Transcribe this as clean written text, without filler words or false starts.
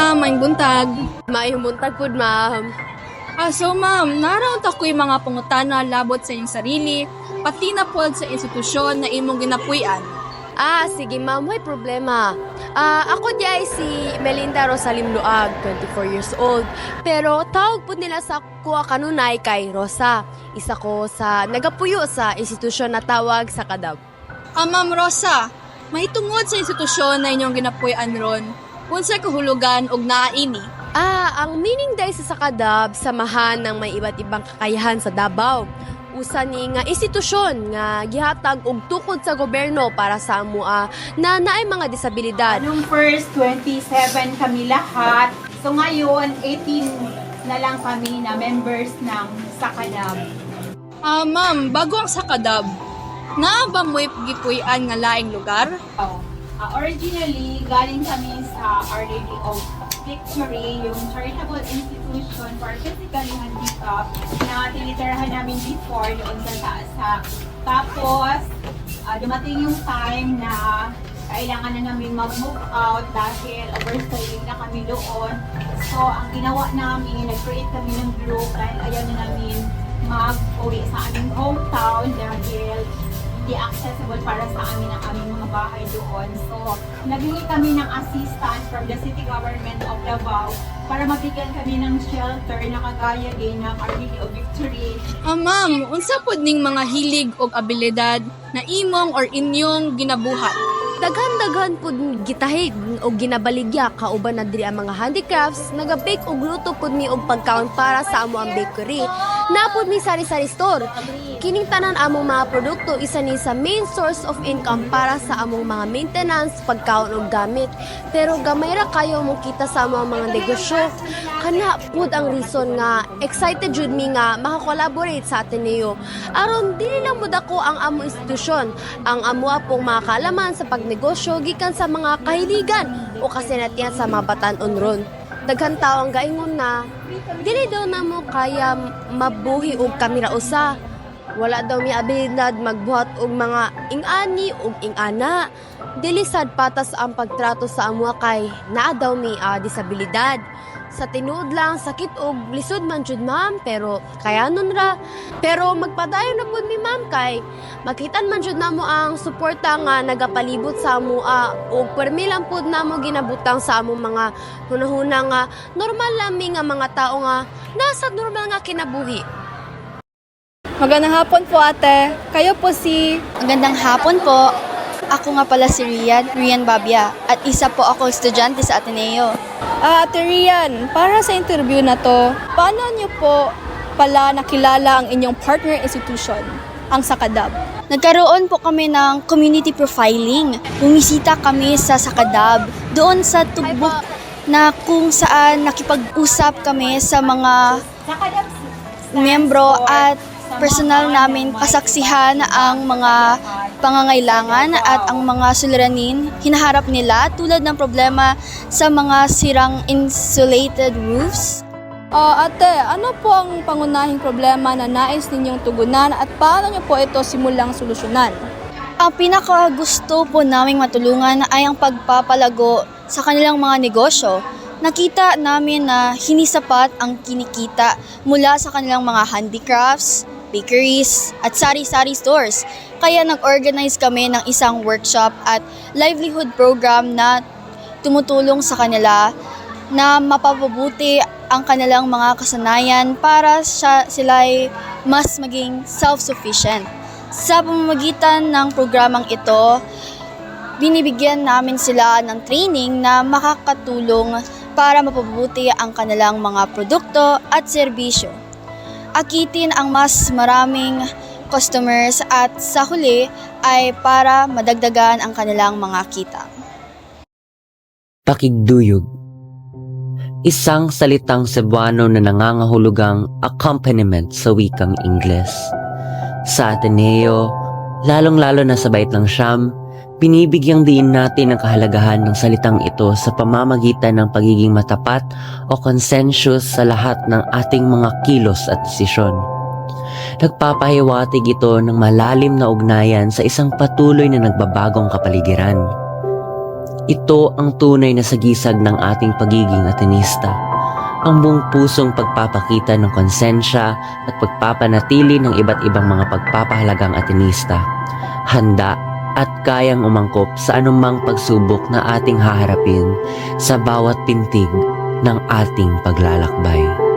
ma'am, may buntag. Maayong buntag pud, ma'am. So ma'am, naroon ako'y mga pangutana labot sa inyong sarili, pati na pod sa institusyon na imong ginapuy-an. Sige ma'am, may problema. Ako di ay si Melinda Rosalim Luag, 24 years old. Pero tawag po nila sa kuha kanunay kay Rosa. Isa ko sa nagapuyo sa institusyon na tawag sa Kadab. Ma'am Rosa, may tungod sa institusyon na inyong ginapuy-an ron, unsay kahulugan og naa ini? Ang meaning dahil sa Kadab, samahan ng may iba't ibang kakayahan sa Davao. Usa ni nga institusyon nga gihatag og tukod sa gobyerno para sa amua na naay mga disabilidad. Noong first, 27 kami lahat. So ngayon, 18 na lang kami na members ng Sakadab. Ma'am, bago ang sakadab, naa ba mo'y gipuy-an nga laing lugar? Originally, galing kami sa Our Lady of Victory, yung charitable institution for physically handicapped na tinitirahan namin before doon sa taas. Tapos, dumating yung time na kailangan na namin mag-move out dahil overstaying na kami doon. So, ang ginawa namin, nag-create kami ng group dahil ayaw na namin mag-uwi sa aming hometown dahil hindi accessible para sa amin ang aming mga bahay doon. So, naghingi kami ng assistance from the city government of Davao para mabigyan kami ng shelter na kagaya din ng Our Lady of Victory. Ma'am, unsa pod ning mga hilig o abilidad na imong or inyong ginabuhat? Daghan-daghan pud gitahig o ginabaligya kauban na diri ang mga handicrafts, nagabake og luto pud mi og pagkaon para sa amo ang bakery. Napod mi sari-sari store. Kining tanan among mga produkto isa ni sa main source of income para sa among mga maintenance, pagkaon ug gamit. Pero gamay ra kayo mo kita sa among mga negosyo. Kana pud ang reason nga excited jud mi nga maka-collaborate sa Ateneo. Aron dili lang mud ako ang among institusyon, ang amo pong mga kaalaman sa pagnegosyo gikan sa mga kahiligan o kasinatian sa mga batan-on ron. Daghan tawo ang gaingon na dili daw na mo kaya mabuhi og kamera usa. Wala daw mi abilidad magbuhat og mga ing-ani ug ing-ana. Dili sad patas ang pagtrato sa amwa kay naa daw mi disabilidad. Sa tinuod lang sakit og lisod man jud ma'am, pero kayanon ra. Pero magpadayon na pud mi ma'am kay makitan man jud namo ang suporta nga nagapalibot sa amua ug permi lang pud namo ginabutang sa among mga hunahuna nga normal lami nga mga tao nga nasa normal nga kinabuhi. Magandang hapon po ate. Kayo po si... Magandang hapon po. Ako nga pala si Rian Babia, at isa po ako estudyante sa Ateneo. Ate Rian, para sa interview na to, paano niyo po pala nakilala ang inyong partner institution, ang Sakadab? Nagkaroon po kami ng community profiling. Bumisita kami sa Sakadab, doon sa tugbok na kung saan nakipag-usap kami sa mga miyembro at personal namin kasaksihan ang mga pangangailangan at ang mga suliranin hinaharap nila tulad ng problema sa mga sirang insulated roofs. Ate, ano po ang pangunahing problema na nais ninyong tugunan at paano niyo po ito simulang solusyonan? Ang pinakagusto po naming matulungan ay ang pagpapalago sa kanilang mga negosyo. Nakita namin na hindi sapat ang kinikita mula sa kanilang mga handicrafts, bakeries, at sari-sari stores. Kaya nag-organize kami ng isang workshop at livelihood program na tumutulong sa kanila na mapapabuti ang kanilang mga kasanayan para sila'y mas maging self-sufficient. Sa pamamagitan ng programang ito, binibigyan namin sila ng training na makakatulong para mapabuti ang kanilang mga produkto at serbisyo. Akitin ang mas maraming customers at sa huli ay para madagdagan ang kanilang mga kita. Pakigduyog. Isang salitang Cebuano na nangangahulugang accompaniment sa wikang Ingles. Sa Ateneo, lalong-lalo na sa Baitlang Siyam, binibigyang diin natin ang kahalagahan ng salitang ito sa pamamagitan ng pagiging matapat o consensus sa lahat ng ating mga kilos at desisyon. Nagpapahiwatig ito ng malalim na ugnayan sa isang patuloy na nagbabagong kapaligiran. Ito ang tunay na sagisag ng ating pagiging Atenista. Ang buong pusong pagpapakita ng konsensya at pagpapanatili ng iba't ibang mga pagpapahalagang Atenista. Handa at kayang umangkop sa anumang pagsubok na ating haharapin sa bawat pintig ng ating paglalakbay.